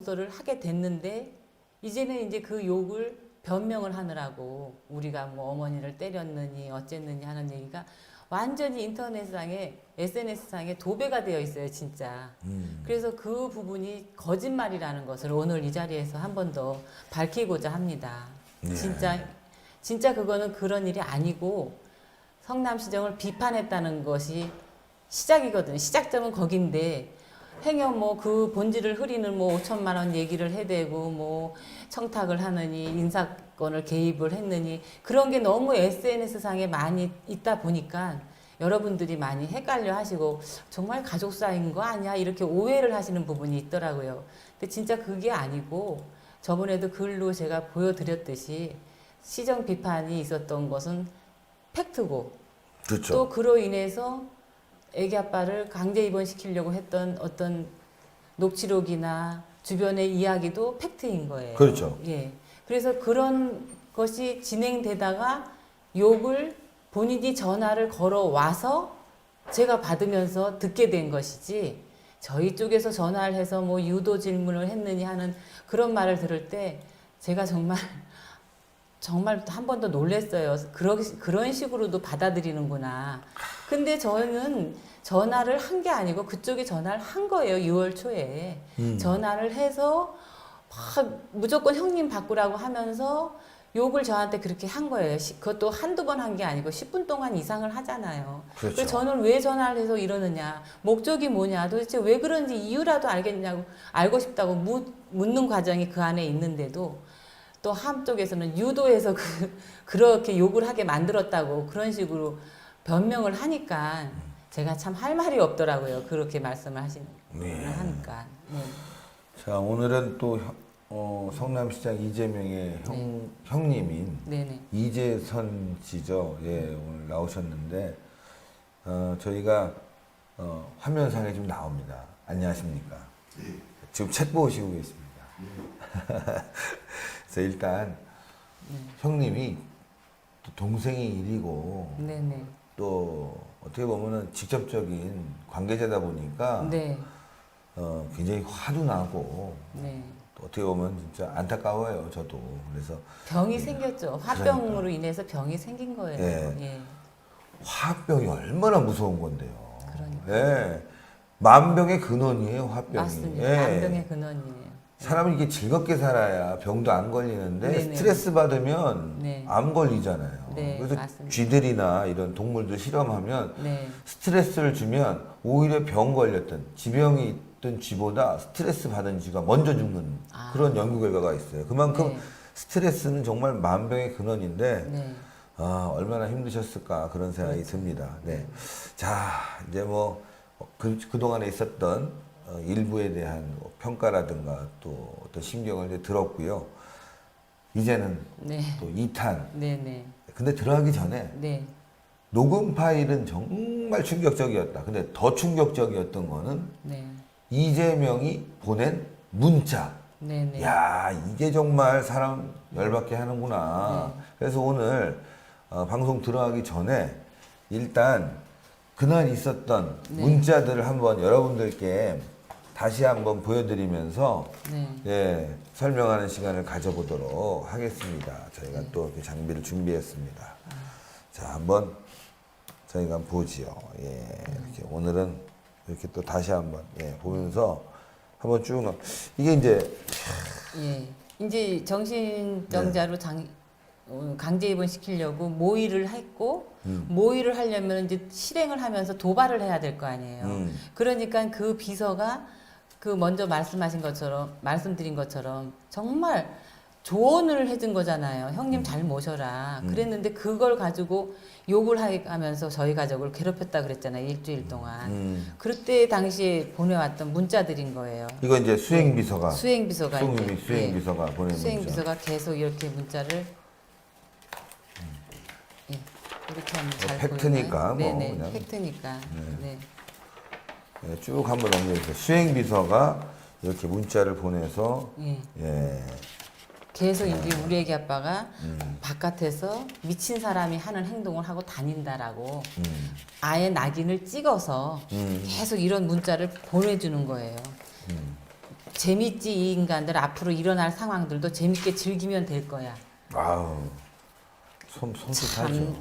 를 하게 됐는데 이제는 이제 그 욕을 변명을 하느라고 우리가 뭐 어머니를 때렸느니 어쨌느니 하는 얘기가 완전히 인터넷상에 SNS상에 도배가 되어 있어요, 진짜. 그래서 그 부분이 거짓말이라는 것을 오늘 이 자리에서 한 번 더 밝히고자 합니다. 네. 진짜 그거는 그런 일이 아니고 성남시정을 비판했다는 것이 시작이거든요. 시작점은 거긴데 행여 뭐 그 본질을 흐리는 뭐 5천만 원 얘기를 해대고 뭐 청탁을 하느니 인사권을 개입을 했느니 그런 게 너무 SNS상에 많이 있다 보니까 여러분들이 많이 헷갈려 하시고 정말 가족 사이인 거 아니야? 이렇게 오해를 하시는 부분이 있더라고요. 근데 진짜 그게 아니고 저번에도 글로 제가 보여드렸듯이 시정 비판이 있었던 것은 팩트고 그렇죠. 또 그로 인해서 애기 아빠를 강제 입원시키려고 했던 어떤 녹취록이나 주변의 이야기도 팩트인 거예요. 그렇죠. 예. 그래서 그런 것이 진행되다가 욕을 본인이 전화를 걸어와서 제가 받으면서 듣게 된 것이지 저희 쪽에서 전화를 해서 뭐 유도 질문을 했느니 하는 그런 말을 들을 때 제가 정말 한 번 더 놀랬어요. 그런 식으로도 받아들이는구나. 근데 저는 전화를 한 게 아니고 그쪽이 전화를 한 거예요. 6월 초에. 전화를 해서 막 무조건 형님 바꾸라고 하면서 욕을 저한테 그렇게 한 거예요. 그것도 한두 번 한 게 아니고 10분 동안 이상을 하잖아요. 그렇죠. 그래서 저는 왜 전화를 해서 이러느냐. 목적이 뭐냐. 도대체 왜 그런지 이유라도 알겠냐고 알고 싶다고 묻는 과정이 그 안에 있는데도 또 한쪽에서는 유도해서 그렇게 욕을 하게 만들었다고 그런 식으로 변명을 하니까 제가 참 할 말이 없더라고요. 그렇게 말씀을 하니까. 네. 자, 오늘은 또 성남시장 이재명의 형님인 네네. 이재선 씨죠. 예, 오늘 나오셨는데 저희가 화면상에 좀 나옵니다. 안녕하십니까? 지금 책 보시고 계십니다. 그래서 일단 형님이 또 동생이 일이고 네네. 또 어떻게 보면은 직접적인 관계자다 보니까 네. 굉장히 화도 나고 네. 또 어떻게 보면 진짜 안타까워요, 저도. 그래서 병이 생겼죠. 화병으로 인해서 병이 생긴 거예요. 예. 예. 화병이 얼마나 무서운 건데요. 그러니까. 예. 만병의 근원이에요, 화병이. 맞습니다. 예. 안병의 근원이에요. 사람이 이게 즐겁게 살아야 병도 안 걸리는데 네네. 스트레스 받으면 네. 암 걸리잖아요. 네, 그래서 맞습니다. 쥐들이나 이런 동물들 실험하면 네. 스트레스를 주면 오히려 병 걸렸던 지병이 있던 쥐보다 스트레스 받은 쥐가 먼저 죽는 그런 연구 결과가 있어요. 그만큼 네. 스트레스는 정말 만병의 근원인데 네. 얼마나 힘드셨을까 그런 생각이 듭니다. 네. 자, 이제 뭐 그동안에 있었던 일부에 대한 평가라든가 또 어떤 심경을 이제 들었고요. 이제는 네. 또 2탄. 네네. 근데 들어가기 전에 네. 녹음 파일은 정말 충격적이었다. 근데 더 충격적이었던 거는 네. 이재명이 보낸 문자. 네네. 야, 이게 정말 사람 열받게 하는구나. 네. 그래서 오늘 방송 들어가기 전에 일단 그날 있었던 네. 문자들을 한번 여러분들께 다시 한번 보여드리면서 네. 예, 설명하는 시간을 가져보도록 하겠습니다. 저희가 네. 또 이렇게 장비를 준비했습니다. 자, 한번 저희가 보지요. 예, 이렇게 오늘은 이렇게 또 다시 한번 보면서 한번 쭉 이게 이제 예. 이제 정신병자로 강제 입원시키려고 모의를 했고 모의를 하려면 이제 실행을 하면서 도발을 해야 될 거 아니에요. 그러니까 그 비서가 그 먼저 말씀드린 것처럼 정말 조언을 해준 거잖아요. 형님 잘 모셔라. 그랬는데 그걸 가지고 욕을 하면서 저희 가족을 괴롭혔다 그랬잖아요. 일주일 동안. 그때 당시에 보내왔던 문자들인 거예요. 이거 이제 수행비서가 수행비서가 수행비서가 보낸 문자. 수행비서가 계속 이렇게 문자를 예, 이렇게 하면 잘 팩트니까 보이나요? 뭐 네네, 그냥. 팩트니까. 네. 예, 쭉 한번 넘겨주세요. 수행비서가 이렇게 문자를 보내서 예. 계속 이제 우리 애기 아빠가 바깥에서 미친 사람이 하는 행동을 하고 다닌다라고 아예 낙인을 찍어서 계속 이런 문자를 보내주는 거예요. 재밌지 이 인간들 앞으로 일어날 상황들도 재밌게 즐기면 될 거야. 아우, 섬찟하죠.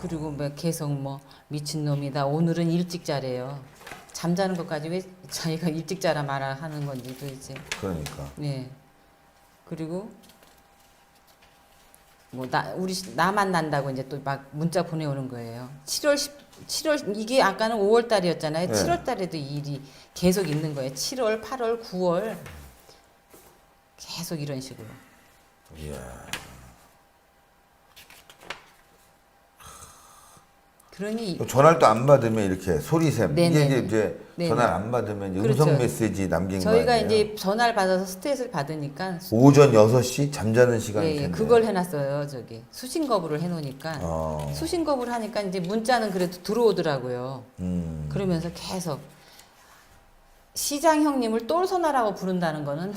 그리고 뭐 계속 뭐 미친놈이다. 오늘은 일찍 자래요. 잠자는 것까지 왜 자기가 일찍 자라 말아 하는 건지 도대체. 그러니까. 네. 그리고 뭐 나 만난다고 이제 또 막 문자 보내오는 거예요. 7월 이게 아까는 5월 달이었잖아요. 네. 7월 달에도 이 일이 계속 있는 거예요. 7월, 8월, 9월 계속 이런 식으로. 이야. 그러니 전화를 또 안 받으면 이렇게 소리샘. 네네네. 이제 네네. 전화를 안 받으면 이제 그렇죠. 음성 메시지 남긴 거 저희가 아니에요? 이제 전화를 받아서 스트레스를 받으니까 오전 6시 잠자는 시간일 예, 예, 텐데. 그걸 해놨어요. 저기 수신 거부를 해놓으니까 수신 거부를 하니까 이제 문자는 그래도 들어오더라고요. 그러면서 계속 시장 형님을 똘선하라고 부른다는 거는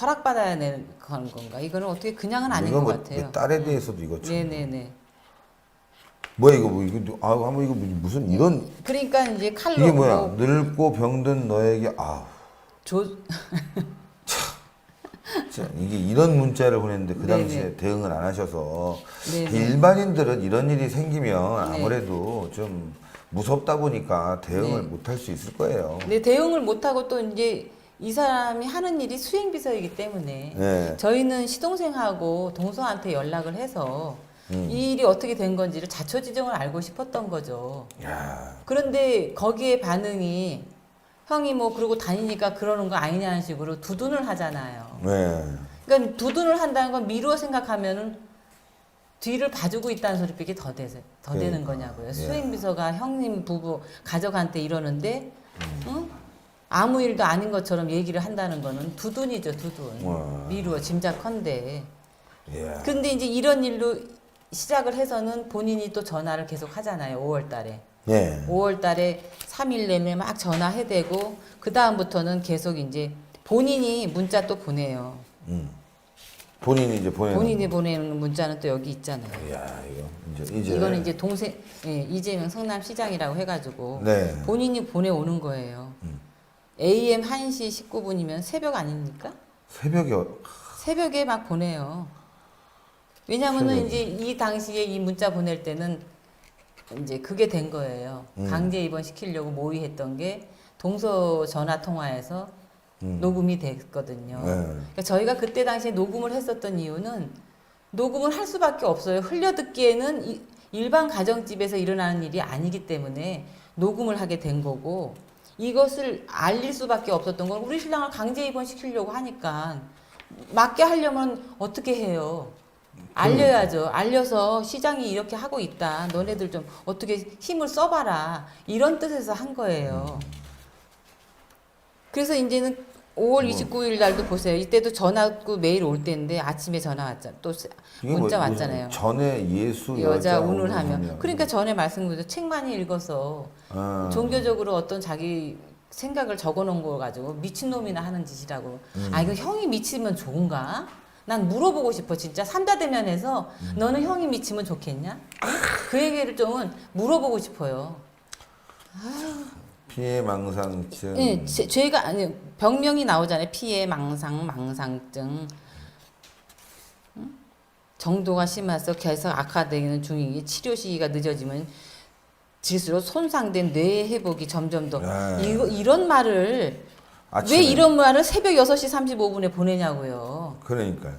허락받아야 되는 건가? 이거는 어떻게 그냥은 아닌 이거 것 뭐 같아요. 딸에 대해서도 이거 참. 네네네. 뭐야 이거 뭐 이거 한번 이거 무슨 이런 그러니까 이제 칼로 이게 뭐야? 뭐 늙고 병든 너에게 진짜 이게 이런 문자를 보냈는데 그 네네. 당시에 대응을 안 하셔서 네네. 일반인들은 이런 일이 생기면 네. 아무래도 좀 무섭다 보니까 대응을 네. 못 할 수 있을 거예요. 네, 대응을 못하고 또 이제 이 사람이 하는 일이 수행비서이기 때문에 네. 저희는 시동생하고 동서한테 연락을 해서 이 일이 어떻게 된 건지를 자초지종을 알고 싶었던 거죠. 야, 그런데 거기에 반응이 형이 뭐 그러고 다니니까 그러는 거 아니냐는 식으로 두둔을 하잖아요. 네. 그러니까 두둔을 한다는 건 미루어 생각하면은 뒤를 봐주고 있다는 소리밖에 더 되는 그러니까. 거냐고요. 예. 수행비서가 형님 부부 가족한테 이러는데 응? 아무 일도 아닌 것처럼 얘기를 한다는 거는 두둔이죠, 두둔. 와. 미루어 짐작컨대. 예. 근데 이제 이런 일로 시작을 해서는 본인이 또 전화를 계속 하잖아요. 5월 달에. 네. 5월 달에 3일 내내 막 전화해대고 그 다음부터는 계속 이제 본인이 문자 또 보내요. 본인이 이제 보내는. 본인이 보내는 문자는 또 여기 있잖아요. 야, 이제 이거는 이제 동생 이재명 성남시장이라고 해가지고 네. 본인이 보내오는 거예요. AM 1시 19분이면 새벽 아닙니까? 새벽에 새벽에 막 보내요. 왜냐면은 새벽에. 이제 이 당시에 이 문자 보낼 때는 이제 그게 된 거예요. 강제 입원시키려고 모의했던 게 동서 전화 통화에서 녹음이 됐거든요. 네. 그러니까 저희가 그때 당시에 녹음을 했었던 이유는 녹음을 할 수밖에 없어요. 흘려듣기에는 일반 가정집에서 일어나는 일이 아니기 때문에 녹음을 하게 된 거고 이것을 알릴 수밖에 없었던 건 우리 신랑을 강제 입원시키려고 하니까 맞게 하려면 어떻게 해요? 알려야죠. 알려서 시장이 이렇게 하고 있다. 너네들 좀 어떻게 힘을 써봐라. 이런 뜻에서 한 거예요. 그래서 이제는 5월 29일 날도 보세요. 이때도 전화 왔고 매일 올 때인데 아침에 전화 왔잖아. 또 문자 왔잖아요. 전에 예수 여자 운을 운운하며. 그러니까 전에 말씀드린 책 많이 읽어서 종교적으로 어떤 자기 생각을 적어놓은 거 가지고 미친놈이나 하는 짓이라고. 아 이거 형이 미치면 좋은가? 난 물어보고 싶어 진짜 삼자대면에서 너는 형이 미치면 좋겠냐? 그 얘기를 좀 물어보고 싶어요. 피해망상증. 예, 죄가 아니 병명이 나오잖아요. 피해 망상, 망상증. 정도가 심해서 계속 악화되는 중이기 치료 시기가 늦어지면 질수록 손상된 뇌 회복이 점점 더 이런 말을 아침에. 왜 이런 말을 새벽 6시 35분에 보내냐고요. 그러니까.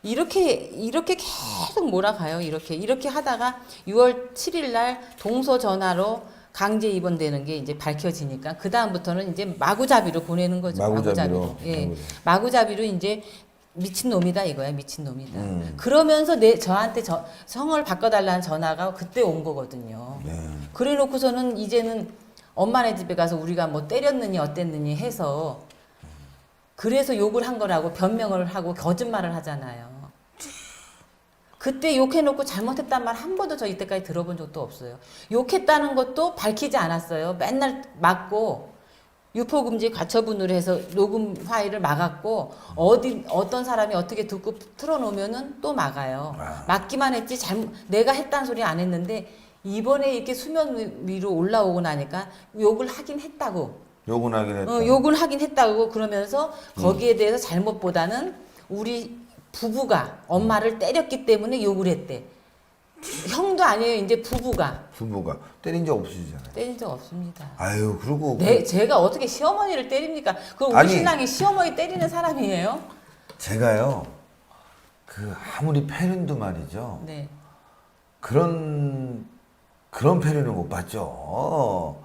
이렇게 계속 몰아가요. 이렇게 하다가 6월 7일 날 동서 전화로 강제 입원되는 게 이제 밝혀지니까 그 다음부터는 이제 마구잡이로 보내는 거죠. 마구잡이로. 예, 마구잡이로 이제 미친 놈이다 이거야. 미친 놈이다. 그러면서 저한테 성을 바꿔달라는 전화가 그때 온 거거든요. 네. 그래놓고서는 이제는 엄마네 집에 가서 우리가 뭐 때렸느니 어땠느니 해서 그래서 욕을 한 거라고 변명을 하고 거짓말을 하잖아요. 그때 욕해놓고 잘못했단 말 한 번도 저 이때까지 들어본 적도 없어요. 욕했다는 것도 밝히지 않았어요. 맨날 막고 유포금지 가처분으로 해서 녹음 파일을 막았고 어떤 사람이 어떻게 듣고 틀어놓으면은 또 막아요. 막기만 했지 내가 했다는 소리 안 했는데 이번에 이렇게 수면 위로 올라오고 나니까 욕을 하긴 했다고. 욕은 하긴 했다. 욕을 하긴 했다고 그러면서 거기에 대해서 잘못보다는 우리 부부가 엄마를 때렸기 때문에 욕을 했대. 형도 아니에요. 이제 부부가 부부가 때린 적 없으시잖아요. 때린 적 없습니다. 아유 그리고 네, 제가 어떻게 시어머니를 때립니까? 그 우리 아니, 신랑이 시어머니 때리는 사람이에요? 제가요 그 아무리 패륜도 말이죠. 네. 그런 패륜을 못 봤죠.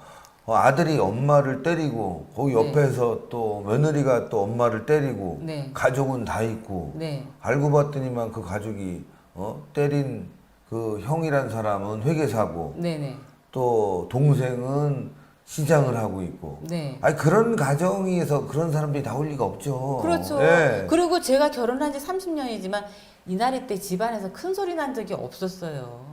아들이 엄마를 때리고 거기 네. 옆에서 또 며느리가 또 엄마를 때리고 네. 가족은 다 있고 네. 알고 봤더니만 그 가족이 때린 그 형이란 사람은 회계사고 네네. 또 동생은 시장을 하고 있고 네. 아니 그런 가정에서 그런 사람들이 나올 리가 없죠. 그렇죠. 예. 그리고 제가 결혼한 지 30년이지만 이날이 때 집안에서 큰 소리 난 적이 없었어요.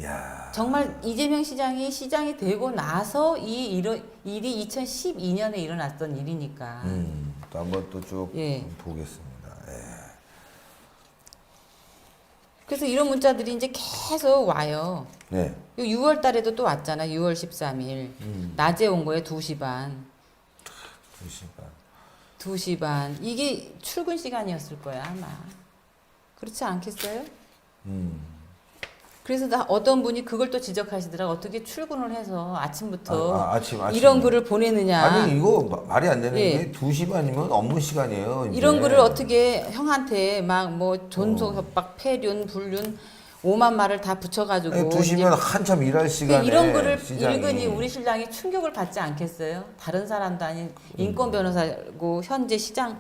야. 정말 이재명 시장이 되고 나서 일이 2012년에 일어났던 일이니까. 또 한번 또 쭉 예. 보겠습니다. 예. 그래서 이런 문자들이 이제 계속 와요. 네. 6월 달에도 또 왔잖아. 6월 13일. 낮에 온 거예요. 2시 반. 2시간. 2시 반. 이게 출근 시간이었을 거야, 아마. 그렇지 않겠어요? 그래서 어떤 분이 그걸 또 지적하시더라. 어떻게 출근을 해서 아침부터 아침. 이런 글을 보내느냐. 아니 이거 말이 안 되는 예. 게 2시 반이면 업무 시간이에요. 이제. 이런 글을 어떻게 형한테 막 뭐 존속 협박, 폐륜, 불륜 5만 말을 다 붙여가지고 아니, 2시면 한참 일할 시간에 이런 글을 시장이. 읽으니 우리 신랑이 충격을 받지 않겠어요? 다른 사람도 아닌 인권 변호사고 현재 시장을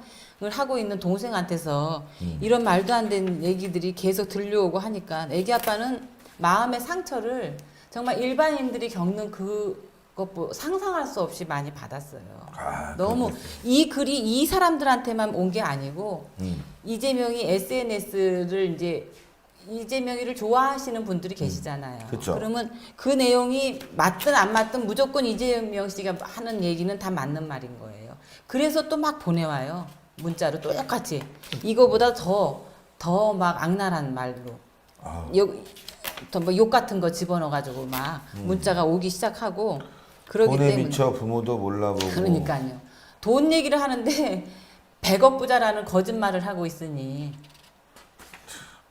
하고 있는 동생한테서 이런 말도 안 되는 얘기들이 계속 들려오고 하니까 애기 아빠는 마음의 상처를 정말 일반인들이 겪는 그것 상상할 수 없이 많이 받았어요. 너무 그렇겠어요. 이 글이 이 사람들한테만 온 게 아니고 음. 이재명이 SNS를 이제 이재명이를 좋아하시는 분들이 계시잖아요. 그쵸. 그러면 그 내용이 맞든 안 맞든 무조건 이재명 씨가 하는 얘기는 다 맞는 말인 거예요. 그래서 또 막 보내와요. 문자로 똑같이. 이거보다 더 막 악랄한 말로. 뭐 욕 같은 거 집어넣어가지고 막 문자가 오기 시작하고 그러기 돈에 때문에. 미쳐 부모도 몰라보고. 그러니까요. 돈 얘기를 하는데 100억 부자라는 거짓말을 하고 있으니.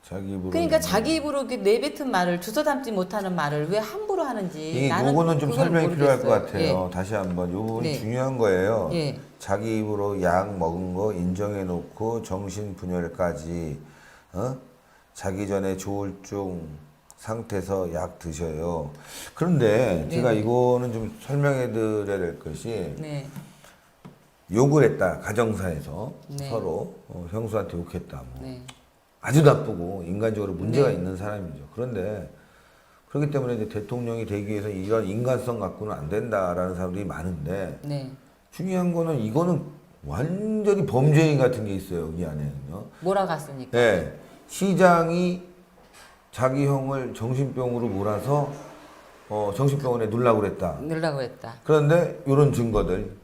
자기 입으로. 그러니까 자기 입으로 그 내뱉은 말을 주워 담지 못하는 말을 왜 함부로 하는지 나는 요거는 좀 그걸 설명이 필요할 것 모르겠어요. 같아요. 다시 한번 요 부분이 네. 중요한 거예요. 예. 자기 입으로 약 먹은 거 인정해 놓고 정신 분열까지 자기 전에 조울증 상태에서 약 드셔요. 그런데 네. 제가 이거는 좀 설명해 드려야 될 것이 네. 욕을 했다. 가정사에서 네. 서로 형수한테 욕했다. 뭐. 네. 아주 나쁘고 인간적으로 문제가 네. 있는 사람이죠. 그런데 그렇기 때문에 이제 대통령이 되기 위해서 이런 인간성 갖고는 안 된다라는 사람들이 많은데 네. 중요한 거는 이거는 완전히 범죄인 같은 게 있어요. 여기 안에는요. 몰아갔으니까. 네. 시장이 자기 형을 정신병으로 몰아서 정신병원에 누르라고 그랬다. 넣으려고 했다. 그런데 이런 증거들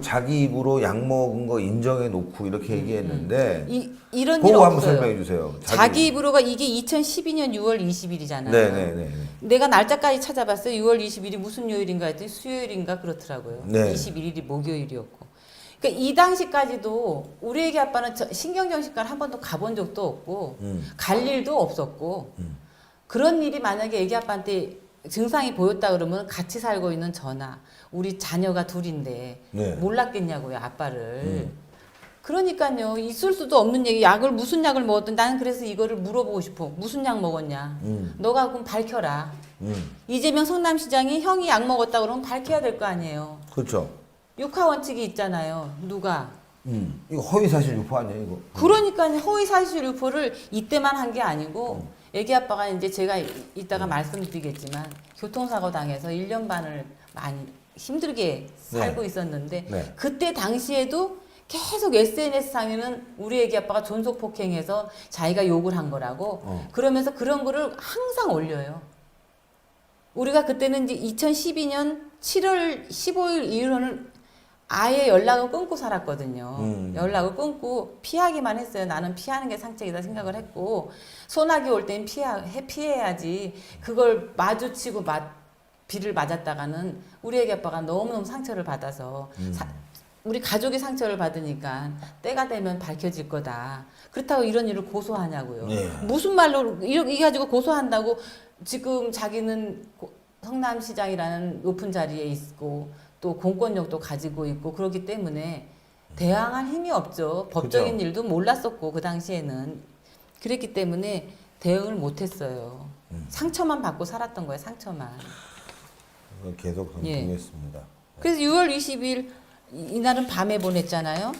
자기 입으로 약 먹은 거 인정해 놓고 이렇게 얘기했는데 이런 일 그거 한번 없어요. 설명해 주세요. 자기 입으로가 이게 2012년 6월 20일이잖아요. 네네네. 내가 날짜까지 찾아봤어요. 6월 20일이 무슨 요일인가 했더니 수요일인가 그렇더라고요. 네. 21일이 목요일이었고. 그러니까 이 당시까지도 우리 애기 아빠는 신경정신과를 한 번도 가본 적도 없고 갈 일도 없었고 그런 일이 만약에 애기 아빠한테 증상이 보였다 그러면 같이 살고 있는 저나 우리 자녀가 둘인데 네. 몰랐겠냐고요 아빠를. 그러니까요 있을 수도 없는 얘기. 무슨 약을 먹었든 나는 그래서 이거를 물어보고 싶어. 무슨 약 먹었냐. 너가 그럼 밝혀라. 이재명 성남시장이 형이 약 먹었다 그러면 밝혀야 될 거 아니에요. 그렇죠. 육하 원칙이 있잖아요. 누가. 이거 허위사실 유포 아니에요, 이거? 그러니까 허위사실 유포를 이때만 한 게 아니고 애기 아빠가 이제 제가 이따가 말씀드리겠지만 교통사고 당해서 1년 반을 많이 힘들게 살고 있었는데 네. 그때 당시에도 계속 SNS상에는 우리 애기 아빠가 존속폭행해서 자기가 욕을 한 거라고 그러면서 그런 거를 항상 올려요. 우리가 그때는 이제 2012년 7월 15일 이후로는 아예 연락을 끊고 살았거든요. 연락을 끊고 피하기만 했어요. 나는 피하는 게 상책이다 생각을 했고 소나기 올 땐 피해야지. 그걸 마주치고 비를 맞았다가는 우리 애기 아빠가 너무너무 상처를 받아서 우리 가족이 상처를 받으니까 때가 되면 밝혀질 거다. 그렇다고 이런 일을 고소하냐고요. 네. 무슨 말로 이렇게 가지고 고소한다고 지금 자기는 성남시장이라는 높은 자리에 있고 또 공권력도 가지고 있고 그렇기 때문에 대항할 힘이 없죠. 법적인 그죠. 일도 몰랐었고 그 당시에는 그랬기 때문에 대응을 못했어요. 상처만 받고 살았던 거예요. 상처만. 계속 예. 보겠습니다. 그래서 6월 20일 이날은 밤에 보냈잖아요.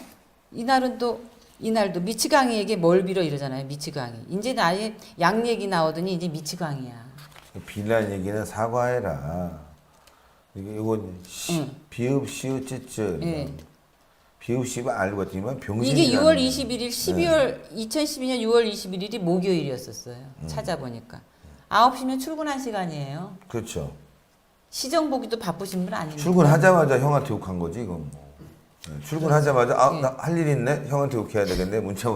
이날도 미치광이에게 뭘 빌어 이러잖아요. 미치광이. 이제는 아예 양 얘기 나오더니 이제 미치광이야. 빌란 얘기는 사과해라. 이건 비읍 시읒 찌읒. 예. 비읍 시읒 알고 있지만 병신. 이게 6월 21일 2012년 6월 21일이 목요일이었었어요. 찾아보니까 9시면 출근한 시간이에요. 그렇죠. 시정 보기도 바쁘신 분 아닙니까? 출근하자마자 형한테 욕한 거지 이건 뭐. 출근하자마자 나 할 일 있네 형한테 욕해야 되겠네 문자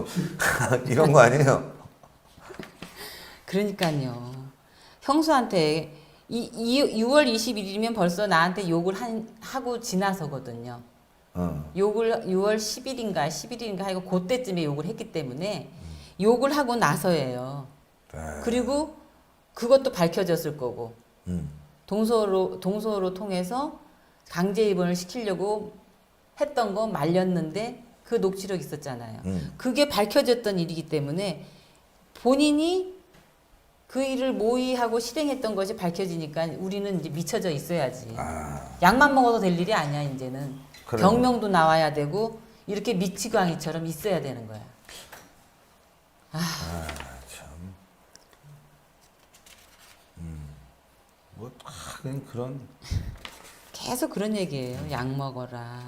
이런 거 아니에요? 그러니까요. 형수한테 6월 21일이면 벌써 나한테 욕을 하고 지나서거든요. 욕을 6월 10일인가 하고 그때쯤에 욕을 했기 때문에 욕을 하고 나서예요. 그리고 그것도 밝혀졌을 거고 동서로 통해서 강제 입원을 시키려고 했던 거 말렸는데 그 녹취록 있었잖아요. 그게 밝혀졌던 일이기 때문에 본인이 그 일을 모의하고 실행했던 것이 밝혀지니까 우리는 이제 미쳐져 있어야지. 약만 먹어도 될 일이 아니야 이제는. 그래. 병명도 나와야 되고 이렇게 미치광이처럼 있어야 되는 거야. 참. 뭐 하긴 그런. 계속 그런 얘기예요. 약 먹어라.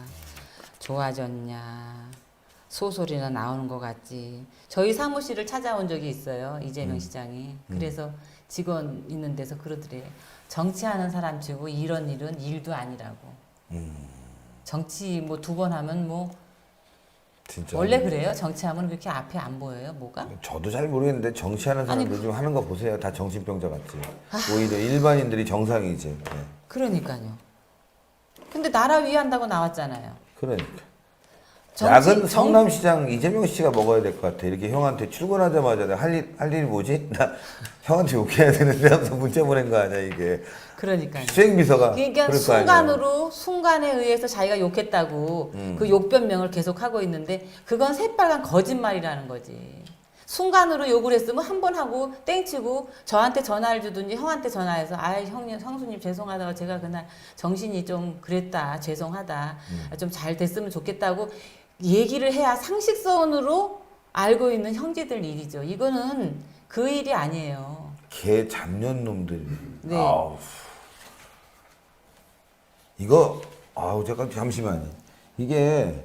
좋아졌냐. 소설이나 나오는 것 같지. 저희 사무실을 찾아온 적이 있어요. 이재명 시장이. 그래서 직원 있는 데서 그러더래요. 정치하는 사람 치고 이런 일은 일도 아니라고. 정치 뭐 2번 하면 뭐 진짜. 원래 그래요? 정치하면 그렇게 앞에 안 보여요? 뭐가? 저도 잘 모르겠는데 정치하는 사람들 아니, 좀 하는 거 보세요. 다 정신병자 같지. 오히려 일반인들이 정상이지. 네. 그러니까요. 근데 나라 위한다고 나왔잖아요. 그러니까. 정치- 약은 성남시장 이재명 씨가 먹어야 될 것 같아. 이렇게 형한테 출근하자마자 내가 할 일이 뭐지? 나 형한테 욕해야 되는데 하면서 문자 보낸 거 아니야 이게. 그러니까요. 수행비서가 그러니까 그럴 거 아니야. 순간에 의해서 자기가 욕했다고 그 욕 변명을 계속 하고 있는데 그건 새빨간 거짓말이라는 거지. 순간으로 욕을 했으면 한 번 하고 땡치고 저한테 전화를 주든지 형한테 전화해서 형님 성수님 죄송하다고 제가 그날 정신이 좀 그랬다 죄송하다 좀 잘 됐으면 좋겠다고 얘기를 해야 상식선으로 알고 있는 형제들 일이죠. 이거는 그 일이 아니에요. 개 잡년놈들이. 네. 아우. 이거 잠시만요. 이게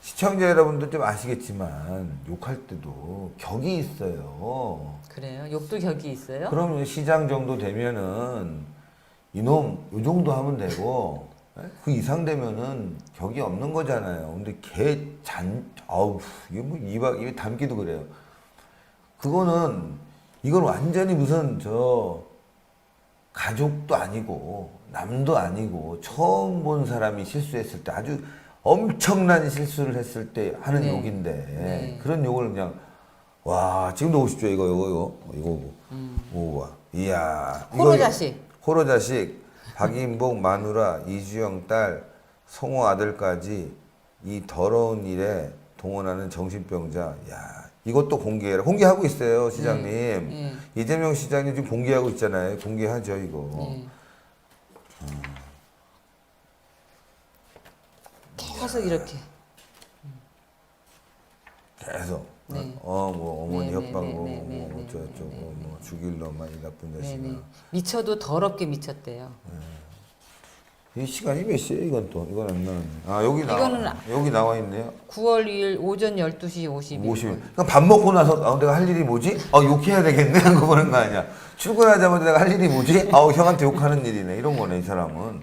시청자 여러분들 좀 아시겠지만 욕할 때도 격이 있어요. 그래요? 욕도 격이 있어요? 그러면 시장 정도 되면은 이놈 요 정도 하면 되고 그 이상 되면은 격이 없는 거잖아요. 근데 이게 뭐 입에 담기도 그래요. 이건 완전히 무슨 가족도 아니고 남도 아니고 처음 본 사람이 실수했을 때 아주 엄청난 실수를 했을 때 하는 네. 욕인데 네. 그런 욕을 그냥 와 지금도 보십시오 이거 봐 이야 호로 자식. 호로 자식 박인복 마누라 이주영 딸 성호 아들까지 이 더러운 일에 동원하는 정신병자 야 이것도 공개하고 있어요 시장님 네. 이재명 시장님 지금 공개하고 있잖아요 공개하죠 이거 네. 계속 이렇게. 계속 네. 뭐 어머니 네, 협박으로 네, 네, 네, 뭐 네, 어쩌고저쩌고 네, 네, 뭐 죽일 놈만 이 나쁜 자식아 네네. 미쳐도 더럽게 미쳤대요. 이 시간이 몇 시에 이건 안 나왔네 이거는 여기 나와 있네요 9월 2일 오전 12시 52분. 50. 그러니까 밥 먹고 나서 내가 할 일이 뭐지? 욕해야 되겠네 하고 보는 거 아니야 출근하자마자 내가 할 일이 뭐지? 형한테 욕하는 일이네 이런 거네 이 사람은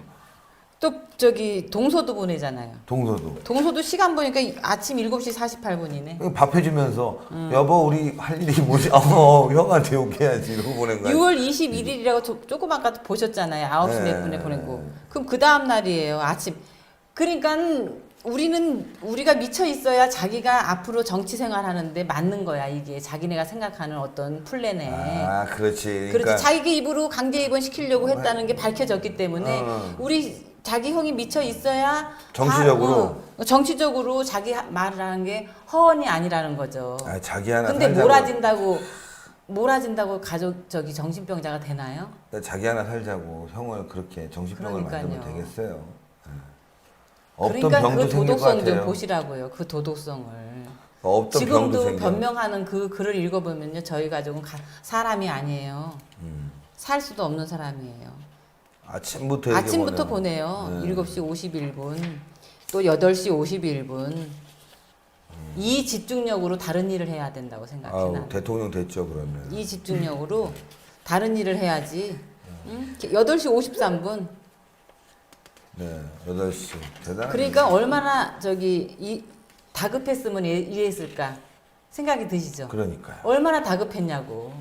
또 저기 동서도 보내잖아요. 동서도. 시간 보니까 아침 7시 48분이네. 밥 해주면서 여보 우리 할 일이 뭐지? 형한테 욕해야지 이러고 보낸 거야. 6월 21일이라고 조금 아까 보셨잖아요. 9시 네. 몇 분에 보내고. 그럼 그 다음 날이에요. 아침. 그러니까 우리가 미쳐 있어야 자기가 앞으로 정치 생활하는데 맞는 거야. 이게 자기네가 생각하는 어떤 플랜에. 아, 그렇지. 그렇지. 자기 입으로 강제 입원시키려고 했다는 게 밝혀졌기 때문에 우리 자기 형이 미쳐 있어야 정치적으로 자기 말을 하는 게 허언이 아니라는 거죠. 아, 자기 하나 근데 살자고. 몰아진다고 가족 정신병자가 되나요? 자기 하나 살자고 형을 그렇게 정신병을 만들면 그러니까요. 되겠어요. 없던 그러니까 병도 그 생길 것 도덕성 좀 같아요. 보시라고요. 그 도덕성을. 없던 병도 지금도 생겨. 변명하는 그 글을 읽어보면요. 저희 가족은 사람이 아니에요. 살 수도 없는 사람이에요. 아침부터 이렇게 아침부터 보내요. 보내요. 네. 7시 51분, 또 8시 51분. 이 집중력으로 다른 일을 해야 된다고 생각해 아우, 나는. 대통령 됐죠 그러면. 이 집중력으로 다른 일을 해야지. 응? 8시 53분. 네, 8시. 대단하네. 그러니까 얼마나 다급했으면 이랬을까 생각이 드시죠? 그러니까요. 얼마나 다급했냐고.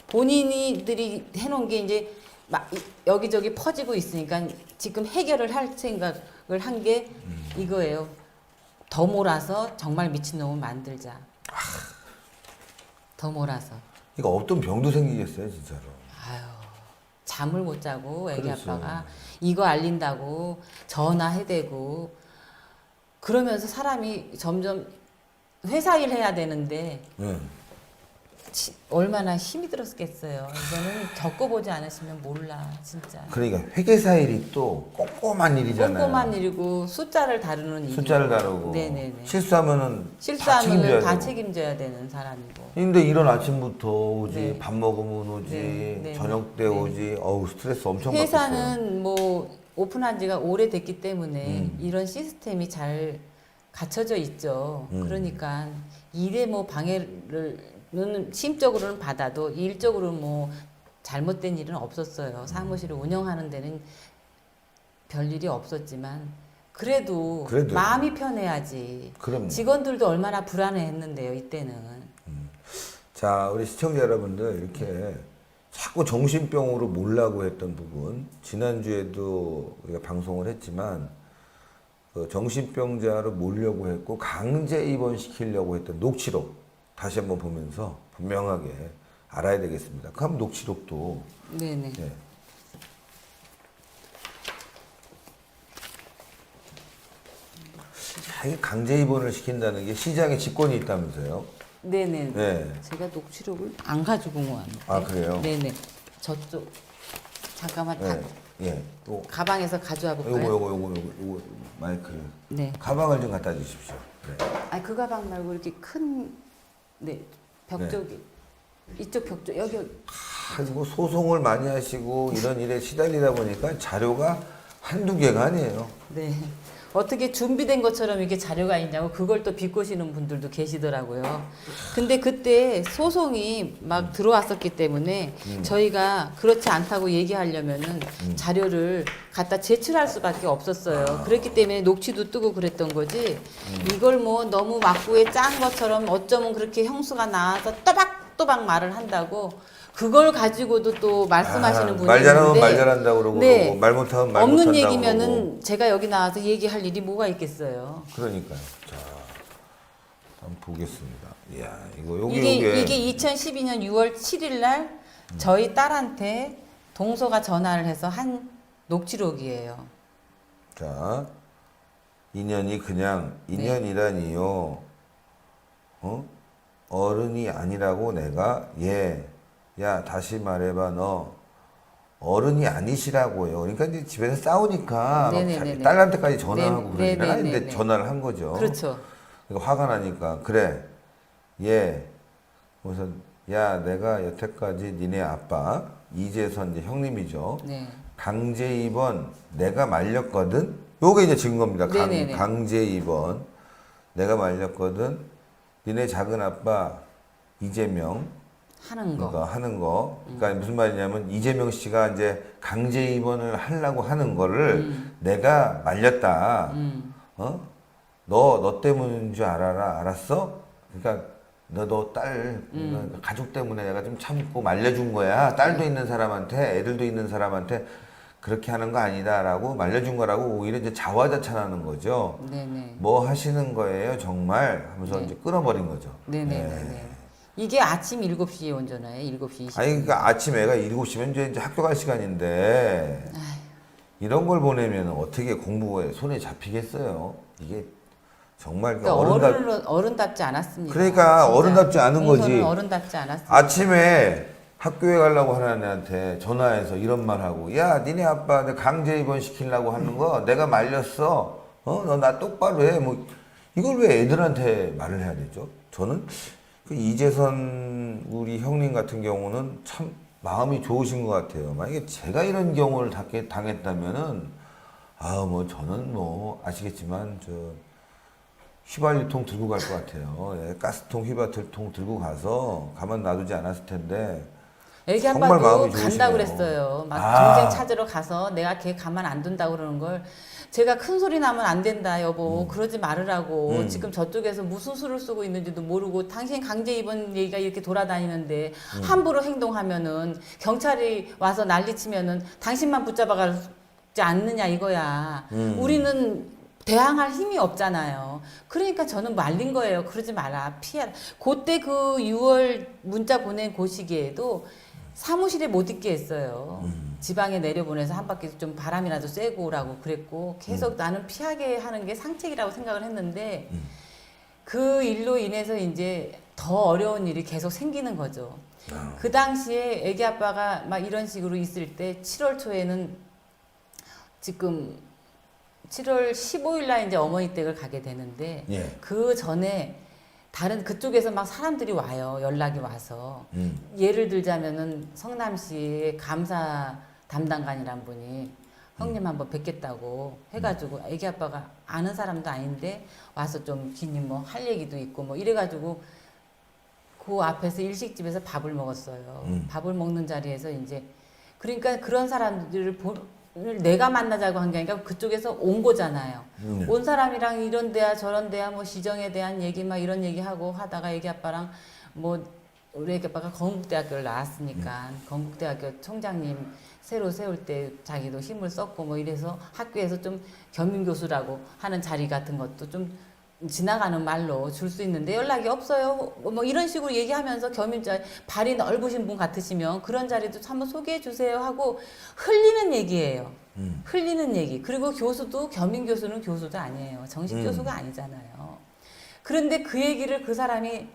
본인들이 해놓은 게 이제 막 여기저기 퍼지고 있으니까 지금 해결을 할 생각을 한 게 이거예요. 더 몰아서 정말 미친놈을 만들자. 더 몰아서. 이거 없던 병도 생기겠어요 진짜로. 아유, 잠을 못 자고 애기 그렇죠. 아빠가 이거 알린다고 전화해대고 그러면서 사람이 점점 회사 일 해야 되는데 네. 얼마나 힘이 들었겠어요. 이거는 겪어보지 않으시면 몰라 진짜. 그러니까 회계사 일이 또 꼼꼼한 일이잖아요. 꼼꼼한 일이고 숫자를 다루는 일이고. 숫자를 다루고 네네네. 실수하면은 실수하면 다 되고. 책임져야 되는 사람이고. 근데 이런 아침부터 오지, 네. 밥 먹으면 오지, 네. 저녁 때 네. 오지, 어우 스트레스 엄청 받겠어요. 회사는 뭐 오픈한 지가 오래됐기 때문에 이런 시스템이 잘 갖춰져 있죠. 그러니까 일에 뭐 방해를 심적으로는 받아도 일적으로는 뭐 잘못된 일은 없었어요. 사무실을 운영하는 데는 별일이 없었지만 그래도 마음이 편해야지. 그럼요. 직원들도 얼마나 불안해했는데요. 이때는. 자, 우리 시청자 여러분들 이렇게 자꾸 정신병으로 몰라고 했던 부분 지난주에도 우리가 방송을 했지만 그 정신병자로 몰려고 했고 강제 입원시키려고 했던 녹취록 다시 한번 보면서 분명하게 알아야 되겠습니다. 그럼 녹취록도 네네. 네. 이게 강제 입원을 시킨다는 게 시장에 직권이 있다면서요? 네네. 네. 제가 녹취록을 안 가지고 왔는데. 아, 그래요? 네네. 저쪽 잠깐만 네. 예. 또 가방에서 가져와 볼까요? 요거 마이크. 네. 가방을 좀 갖다 주십시오. 네. 아니 그 가방 말고 이렇게 큰 벽 네. 쪽에 이쪽 벽 쪽 여기 뭐 소송을 많이 하시고 이런 일에 시달리다 보니까 자료가 한두 개가 아니에요. 네. 어떻게 준비된 것처럼 이렇게 자료가 있냐고 그걸 또 비꼬시는 분들도 계시더라고요. 근데 그때 소송이 막 들어왔었기 때문에 저희가 그렇지 않다고 얘기하려면은 자료를 갖다 제출할 수밖에 없었어요. 그렇기 때문에 녹취도 뜨고 그랬던 거지. 이걸 뭐 너무 막구에 짠 것처럼 어쩌면 그렇게 형수가 나와서 또박또박 말을 한다고 그걸 가지고도 또 말씀하시는 분이 말 잘하면 있는데 말 잘한다고 그러고 네. 말 못하면 말 없는 못한다고 얘기면은 그러고. 제가 여기 나와서 얘기할 일이 뭐가 있겠어요. 그러니까요. 자, 한번 보겠습니다. 이야, 이게 이게 2012년 6월 7일 날 저희 딸한테 동서가 전화를 해서 한 녹취록이에요. 자, 인연이 그냥 네. 인연이라니요. 어른이 아니라고 내가 야 다시 말해봐 너 어른이 아니시라고요. 그러니까 이제 집에서 싸우니까 막 네네네네. 딸한테까지 전화하고 네, 그러니까 네네네네. 근데 전화를 한 거죠. 그렇죠. 그러니까 화가 나니까 그래 우선 야 내가 여태까지 니네 아빠 이재선 이제 형님이죠. 네. 강제 입원 내가 말렸거든. 요게 이제 증거입니다. 네네네. 강제 입원 내가 말렸거든. 니네 작은 아빠 이재명 하는 거. 그러니까 하는 거. 그러니까 무슨 말이냐면 이재명 씨가 이제 강제 입원을 하려고 하는 거를 내가 말렸다. 어? 너 때문인 줄 알았어? 그러니까 너 딸 가족 때문에 내가 좀 참고 말려준 거야. 딸도 있는 사람한테, 애들도 있는 사람한테 그렇게 하는 거 아니다라고 말려준 거라고 오히려 이제 자화자찬하는 거죠. 네네. 뭐 하시는 거예요, 정말? 하면서 네. 이제 끊어버린 거죠. 네네네네. 이게 아침 7시에 온전해요. 7시 20분. 아니, 그러니까 아침 애가 7시면 이제 학교 갈 시간인데, 이런 걸 보내면 어떻게 공부에 손에 잡히겠어요? 이게 정말 그러니까 어른답지 않았습니다. 그러니까 진짜. 어른답지 않은 거지. 공손은 어른답지 않았습니다. 아침에 학교에 가려고 하는 애한테 전화해서 이런 말 하고, 야, 니네 아빠 내 강제 입원시키려고 하는 거 내가 말렸어. 너 나 똑바로 해. 뭐, 이걸 왜 애들한테 말을 해야 되죠? 저는 그 이재선 우리 형님 같은 경우는 참 마음이 좋으신 것 같아요. 만약에 제가 이런 경우를 당했다면은, 뭐 저는 뭐 아시겠지만, 휘발유통 들고 갈 것 같아요. 예, 가스통, 휘발유통 들고 가서 가만 놔두지 않았을 텐데. 애기 정말 아빠도 마음이 간다 좋으시네요. 그랬어요. 막 아. 동생 찾으러 가서 내가 걔 가만 안 둔다고 그러는 걸 제가 큰 소리 나면 안 된다 여보 그러지 말으라고 지금 저쪽에서 무슨 수를 쓰고 있는지도 모르고 당신 강제 입원 얘기가 이렇게 돌아다니는데 함부로 행동하면은 경찰이 와서 난리치면은 당신만 붙잡아가지 않느냐 이거야. 우리는 대항할 힘이 없잖아요. 그러니까 저는 말린 거예요. 그러지 마라. 피하라. 그때 그 6월 문자 보낸 그 시기에도 사무실에 못 있게 했어요. 지방에 내려보내서 한 바퀴 좀 바람이라도 쐬고 오라고 그랬고 계속 나는 피하게 하는 게 상책이라고 생각을 했는데 그 일로 인해서 이제 더 어려운 일이 계속 생기는 거죠. 그 당시에 애기 아빠가 막 이런 식으로 있을 때 7월 초에는 지금 7월 15일 날 이제 어머니 댁을 가게 되는데 예. 그 전에 다른 그쪽에서 막 사람들이 와요. 연락이 와서. 예를 들자면은 성남시 감사 담당관이란 분이 형님 한번 뵙겠다고 해가지고 애기 아빠가 아는 사람도 아닌데 와서 좀 괜히 뭐 할 얘기도 있고 뭐 이래가지고 그 앞에서 일식집에서 밥을 먹었어요. 밥을 먹는 자리에서 이제 그러니까 그런 사람들을 내가 만나자고 한 게 아니라 그쪽에서 온 거잖아요. 온 사람이랑 이런 데야 저런 데야 뭐 시정에 대한 얘기 막 이런 얘기 하고 하다가 애기 아빠랑 뭐 우리 애기 아빠가 건국대학교를 나왔으니까 건국대학교 총장님 새로 세울 때 자기도 힘을 썼고 뭐 이래서 학교에서 좀 겸임교수라고 하는 자리 같은 것도 좀 지나가는 말로 줄 수 있는데 연락이 없어요. 뭐 이런 식으로 얘기하면서 겸임자 발이 넓으신 분 같으시면 그런 자리도 한번 소개해 주세요 하고 흘리는 얘기예요. 흘리는 얘기. 그리고 교수도 겸임 교수는 교수도 아니에요. 정식 교수가 아니잖아요. 그런데 그 얘기를 그 사람이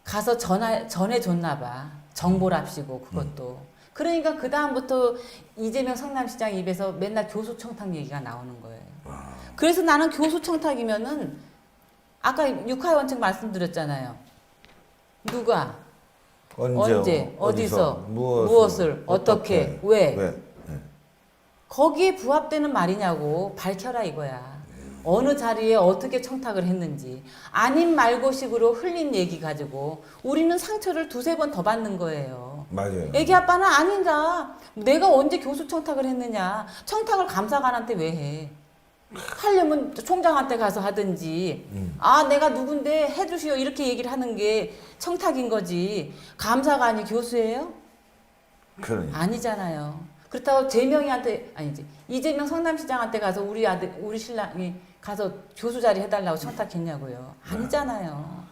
가서 전해줬나 봐. 정보랍시고 그것도. 그러니까 그 다음부터 이재명 성남시장 입에서 맨날 교수 청탁 얘기가 나오는 거예요. 그래서 나는 교수 청탁이면은 아까 육하원칙 말씀드렸잖아요. 누가 언제 어디서 무엇을 어떻게 왜 거기에 부합되는 말이냐고 밝혀라 이거야. 어느 자리에 어떻게 청탁을 했는지 아닌 말고식으로 흘린 얘기 가지고 우리는 상처를 두세 번 더 받는 거예요. 맞아요. 애기 아빠는 아니다. 내가 언제 교수 청탁을 했느냐. 청탁을 감사관한테 왜 해. 하려면 총장한테 가서 하든지 아 내가 누군데 해주시오 이렇게 얘기를 하는 게 청탁인 거지. 감사관이 교수예요? 그러니까. 아니잖아요. 그렇다고 재명이한테 아니지 이재명 성남시장한테 가서 우리 아들 우리 신랑이 가서 교수 자리 해달라고 청탁했냐고요. 아니잖아요.